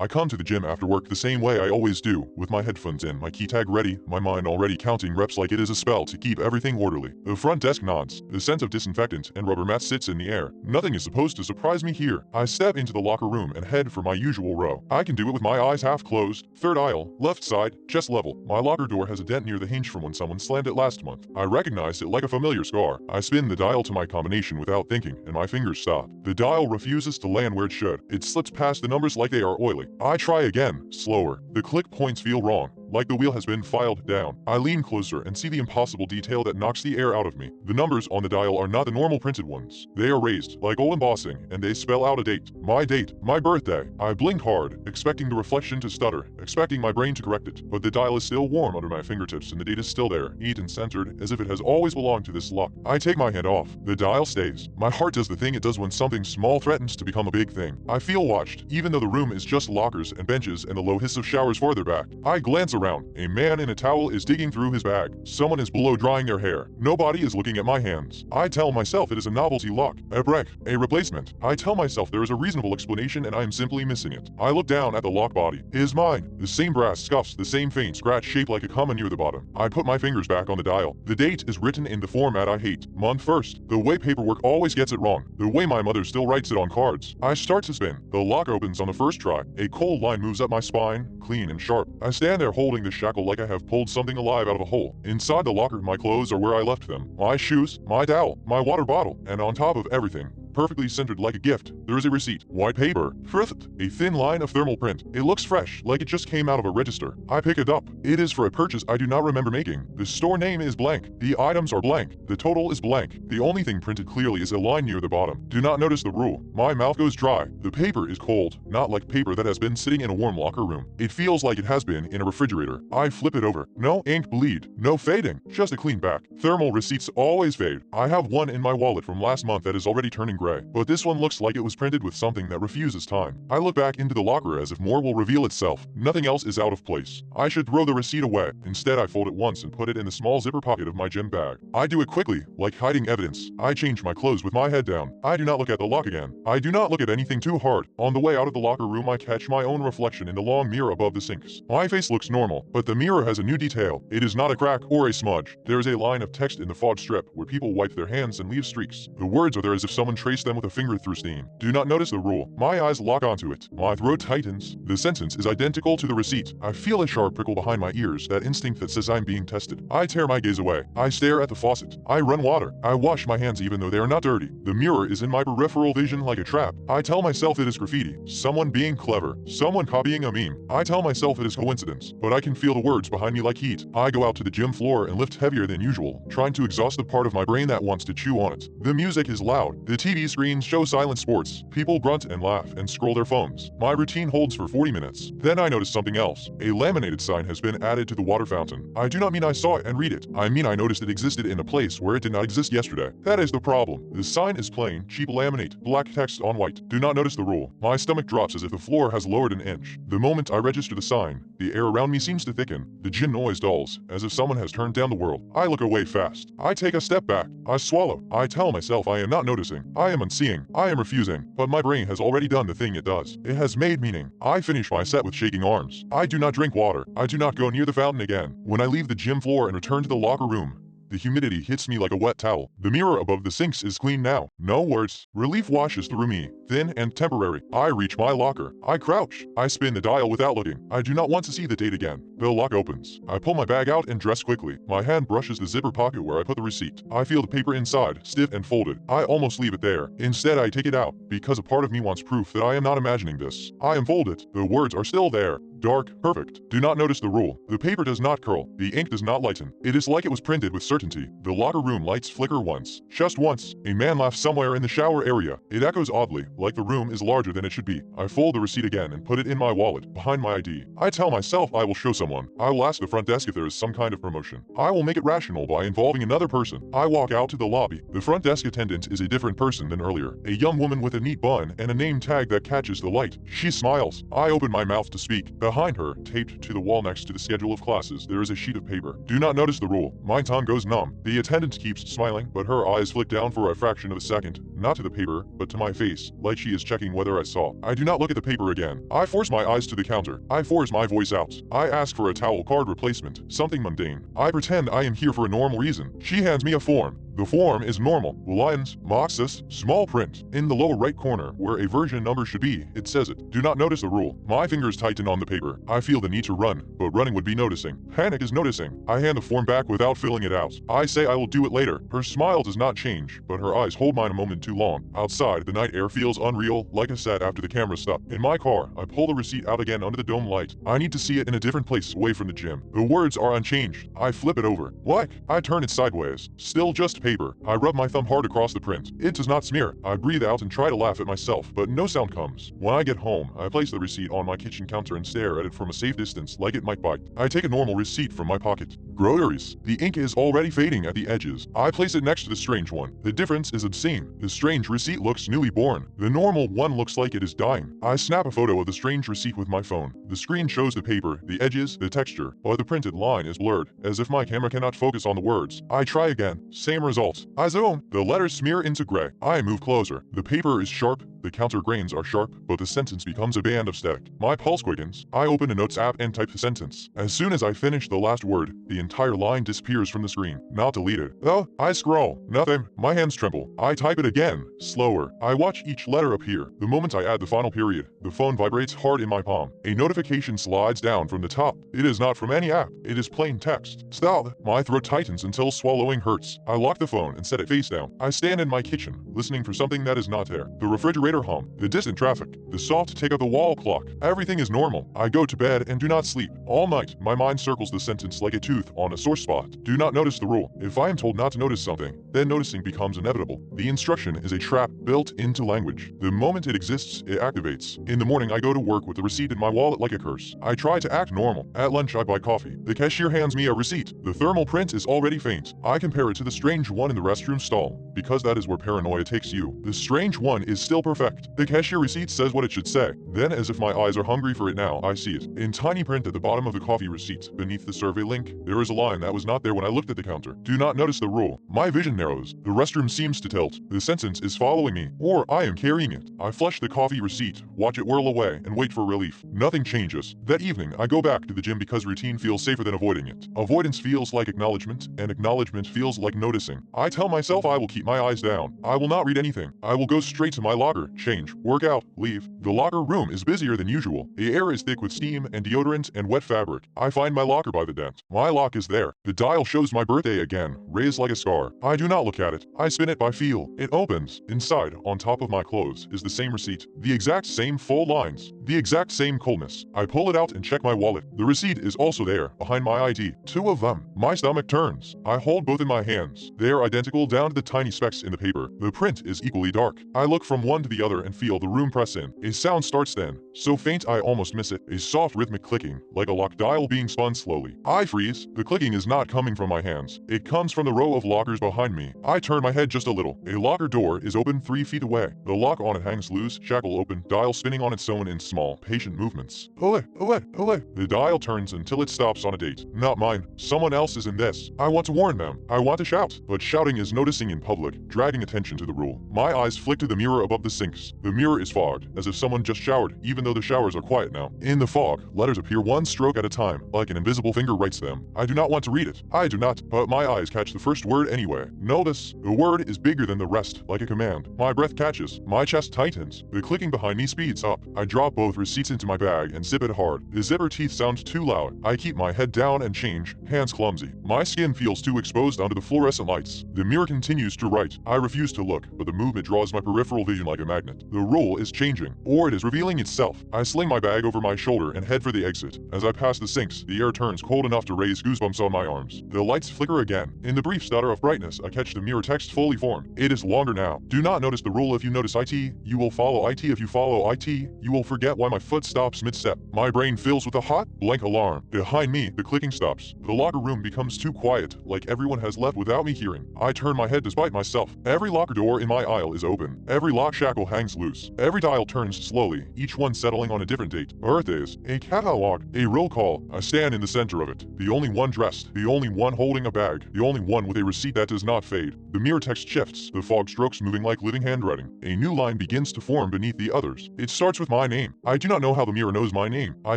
I come to the gym after work the same way I always do, with my headphones in, my key tag ready, my mind already counting reps like it is a spell to keep everything orderly. The front desk nods. The scent of disinfectant and rubber mat sits in the air. Nothing is supposed to surprise me here. I step into the locker room and head for my usual row. I can do it with my eyes half closed. Third aisle, left side, chest level. My locker door has a dent near the hinge from when someone slammed it last month. I recognize it like a familiar scar. I spin the dial to my combination without thinking, and my fingers stop. The dial refuses to land where it should. It slips past the numbers like they are oily. I try again, slower. The click points feel wrong, like the wheel has been filed down. I lean closer and see the impossible detail that knocks the air out of me. The numbers on the dial are not the normal printed ones. They are raised, like old embossing, and they spell out a date. My birthday. I blink hard, expecting the reflection to stutter, expecting my brain to correct it. But the dial is still warm under my fingertips and the date is still there, neat and centered, as if it has always belonged to this lock. I take my hand off. The dial stays. My heart does the thing it does when something small threatens to become a big thing. I feel watched, even though the room is just lockers and benches and the low hiss of showers farther back. I glance around. A man in a towel is digging through his bag. Someone is below drying their hair. Nobody is looking at my hands. I tell myself it is a novelty lock, a brick, a replacement. I tell myself there is a reasonable explanation and I am simply missing it. I look down at the lock body. It is mine. The same brass scuffs, the same faint scratch shaped like a comma near the bottom. I put my fingers back on the dial. The date is written in the format I hate. Month 1st. The way paperwork always gets it wrong. The way my mother still writes it on cards. I start to spin. The lock opens on the first try. A cold line moves up my spine, clean and sharp. I stand there holding the shackle like I have pulled something alive out of a hole. Inside the locker, my clothes are where I left them. My shoes, my towel, my water bottle, and on top of everything, perfectly centered like a gift, there is a receipt. White paper. Frith. A thin line of thermal print. It looks fresh, like it just came out of a register. I pick it up. It is for a purchase I do not remember making. The store name is blank. The items are blank. The total is blank. The only thing printed clearly is a line near the bottom. Do not notice the rule. My mouth goes dry. The paper is cold, not like paper that has been sitting in a warm locker room. It feels like it has been in a refrigerator. I flip it over. No ink bleed. No fading. Just a clean back. Thermal receipts always fade. I have one in my wallet from last month that is already turning gray, but this one looks like it was printed with something that refuses time. I look back into the locker as if more will reveal itself. Nothing else is out of place. I should throw the receipt away. Instead, I fold it once and put it in the small zipper pocket of my gym bag. I do it quickly, like hiding evidence. I change my clothes with my head down. I do not look at the lock again. I do not look at anything too hard. On the way out of the locker room, I catch my own reflection in the long mirror above the sinks. My face looks normal, but the mirror has a new detail. It is not a crack or a smudge. There is a line of text in the fog strip where people wipe their hands and leave streaks. The words are there as if someone traced them with a finger through steam. Do not notice the rule. My eyes lock onto it. My throat tightens. The sentence is identical to the receipt. I feel a sharp prickle behind my ears, that instinct that says I'm being tested. I tear my gaze away. I stare at the faucet. I run water. I wash my hands even though they are not dirty. The mirror is in my peripheral vision like a trap. I tell myself it is graffiti. Someone being clever. Someone copying a meme. I tell myself it is coincidence, but I can feel the words behind me like heat. I go out to the gym floor and lift heavier than usual, trying to exhaust the part of my brain that wants to chew on it. The music is loud. The TV screens show silent sports. People grunt and laugh and scroll their phones. My routine holds for 40 minutes. Then I notice something else. A laminated sign has been added to the water fountain. I do not mean I saw it and read it. I mean I noticed it existed in a place where it did not exist yesterday. That is the problem. The sign is plain, cheap laminate, black text on white. Do not notice the rule. My stomach drops as if the floor has lowered an inch. The moment I register the sign, the air around me seems to thicken. The gym noise dulls, as if someone has turned down the world. I look away fast. I take a step back. I swallow. I tell myself I am not noticing. I am unseeing. I am refusing. But my brain has already done the thing it does. It has made meaning. I finish my set with shaking arms. I do not drink water. I do not go near the fountain again. When I leave the gym floor and return to the locker room, the humidity hits me like a wet towel. The mirror above the sinks is clean now. No words. Relief washes through me, thin and temporary. I reach my locker. I crouch. I spin the dial without looking. I do not want to see the date again. The lock opens. I pull my bag out and dress quickly. My hand brushes the zipper pocket where I put the receipt. I feel the paper inside, stiff and folded. I almost leave it there. Instead, I take it out, because a part of me wants proof that I am not imagining this. I unfold it. The words are still there. Dark, perfect. Do not notice the rule. The paper does not curl. The ink does not lighten. It is like it was printed with certainty. The locker room lights flicker once. Just once. A man laughs somewhere in the shower area. It echoes oddly, like the room is larger than it should be. I fold the receipt again and put it in my wallet, behind my ID. I tell myself I will show someone. I will ask the front desk if there is some kind of promotion. I will make it rational by involving another person. I walk out to the lobby. The front desk attendant is a different person than earlier. A young woman with a neat bun and a name tag that catches the light. She smiles. I open my mouth to speak. The Behind her, taped to the wall next to the schedule of classes, there is a sheet of paper. Do not notice the rule. My tongue goes numb. The attendant keeps smiling, but her eyes flick down for a fraction of a second, not to the paper, but to my face, like she is checking whether I saw. I do not look at the paper again. I force my eyes to the counter. I force my voice out. I ask for a towel card replacement, something mundane. I pretend I am here for a normal reason. She hands me a form. The form is normal. The lines, Moxus, small print. In the lower right corner, where a version number should be, it says it. Do not notice the rule. My fingers tighten on the paper. I feel the need to run, but running would be noticing. Panic is noticing. I hand the form back without filling it out. I say I will do it later. Her smile does not change, but her eyes hold mine a moment too long. Outside, the night air feels unreal, like a set after the camera stopped. In my car, I pull the receipt out again under the dome light. I need to see it in a different place away from the gym. The words are unchanged. I flip it over. Like, I turn it sideways. Still just paper. I rub my thumb hard across the print. It does not smear. I breathe out and try to laugh at myself, but no sound comes. When I get home, I place the receipt on my kitchen counter and stare at it from a safe distance like it might bite. I take a normal receipt from my pocket. Groceries. The ink is already fading at the edges. I place it next to the strange one. The difference is obscene. The strange receipt looks newly born. The normal one looks like it is dying. I snap a photo of the strange receipt with my phone. The screen shows the paper, the edges, the texture, but the printed line is blurred, as if my camera cannot focus on the words. I try again. Same result. I zoom. The letters smear into gray. I move closer. The paper is sharp, the counter grains are sharp, but the sentence becomes a band of static. My pulse quickens. I open a notes app and type the sentence. As soon as I finish the last word, the entire line disappears from the screen. Not deleted. Oh, I scroll. Nothing. My hands tremble. I type it again. Slower. I watch each letter appear. The moment I add the final period, the phone vibrates hard in my palm. A notification slides down from the top. It is not from any app. It is plain text. Stop. My throat tightens until swallowing hurts. I lock the phone and set it face down. I stand in my kitchen, listening for something that is not there. The refrigerator hum, the distant traffic, the soft tick of the wall clock. Everything is normal. I go to bed and do not sleep. All night, my mind circles the sentence like a tooth on a sore spot. Do not notice the rule. If I am told not to notice something, then noticing becomes inevitable. The instruction is a trap built into language. The moment it exists, it activates. In the morning, I go to work with the receipt in my wallet like a curse. I try to act normal. At lunch, I buy coffee. The cashier hands me a receipt. The thermal print is already faint. I compare it to the strange one in the restroom stall, because that is where paranoia takes you. The strange one is still perfect. The cashier receipt says what it should say. Then, as if my eyes are hungry for it now, I see it. In tiny print at the bottom of the coffee receipt, beneath the survey link, there is a line that was not there when I looked at the counter. Do not notice the rule. My vision narrows. The restroom seems to tilt. The sentence is following me, or I am carrying it. I flush the coffee receipt, watch it whirl away, and wait for relief. Nothing changes. That evening, I go back to the gym because routine feels safer than avoiding it. Avoidance feels like acknowledgement, and acknowledgement feels like noticing. I tell myself I will keep my eyes down. I will not read anything. I will go straight to my locker, change, work out, leave. The locker room is busier than usual. The air is thick with steam and deodorant and wet fabric. I find my locker by the dent. My lock is there. The dial shows my birthday again, raised like a scar. I do not look at it. I spin it by feel. It opens. Inside, on top of my clothes, is the same receipt. The exact same full lines. The exact same coldness. I pull it out and check my wallet. The receipt is also there, behind my ID. Two of them. My stomach turns. I hold both in my hands. They are identical down to the tiny specks in the paper. The print is equally dark. I look from one to the other and feel the room press in. A sound starts then, so faint I almost miss it. A soft rhythmic clicking, like a lock dial being spun slowly. I freeze. The clicking is not coming from my hands. It comes from the row of lockers behind me. I turn my head just a little. A locker door is open 3 feet away. The lock on it hangs loose, shackle open, dial spinning on its own in small, patient movements. Ole, ole, ole. The dial turns until it stops on a date. Not mine. Someone else is in this. I want to warn them. I want to shout. But shouting is noticing in public, dragging attention to the rule. My eyes flick to the mirror above the sinks. The mirror is fogged, as if someone just showered, even though the showers are quiet now. In the fog, letters appear one stroke at a time, like an invisible finger writes them. I do not want to read it. I do not, but my eyes catch the first word anyway. Notice. The word is bigger than the rest, like a command. My breath catches. My chest tightens. The clicking behind me speeds up. I drop both receipts into my bag and zip it hard. The zipper teeth sound too loud. I keep my head down and change, hands clumsy. My skin feels too exposed under the fluorescent lights. The mirror continues to write. I refuse to look, but the movement draws my peripheral vision like a magnet. The rule is changing, or it is revealing itself. I sling my bag over my shoulder and head for the exit. As I pass the sinks, the air turns cold enough to raise goosebumps on my arms. The lights flicker again. In the brief stutter of brightness, I catch the mirror text fully formed. It is longer now. Do not notice the rule if you notice IT. You will follow IT if you follow IT. You will forget get why my foot stops mid-step. My brain fills with a hot, blank alarm. Behind me, the clicking stops. The locker room becomes too quiet, like everyone has left without me hearing. I turn my head despite myself. Every locker door in my aisle is open. Every lock shackle hangs loose. Every dial turns slowly, each one settling on a different date. Birthdays, a catalog, a roll call. I stand in the center of it. The only one dressed, the only one holding a bag, the only one with a receipt that does not fade. The mirror text shifts, the fog strokes moving like living handwriting. A new line begins to form beneath the others. It starts with my name. I do not know how the mirror knows my name. I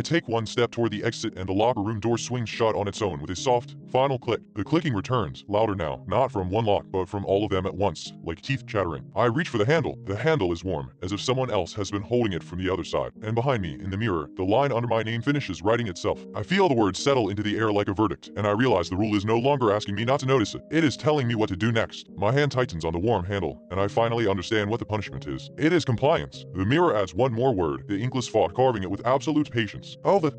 take one step toward the exit and the locker room door swings shut on its own with a soft, final click. The clicking returns, louder now, not from one lock but from all of them at once, like teeth chattering. I reach for the handle. The handle is warm, as if someone else has been holding it from the other side. And behind me, in the mirror, the line under my name finishes writing itself. I feel the words settle into the air like a verdict, and I realize the rule is no longer asking me not to notice it. It is telling me what to do next. My hand tightens on the warm handle, and I finally understand what the punishment is. It is compliance. The mirror adds one more word, the inkless font carving it with absolute patience. Oh, the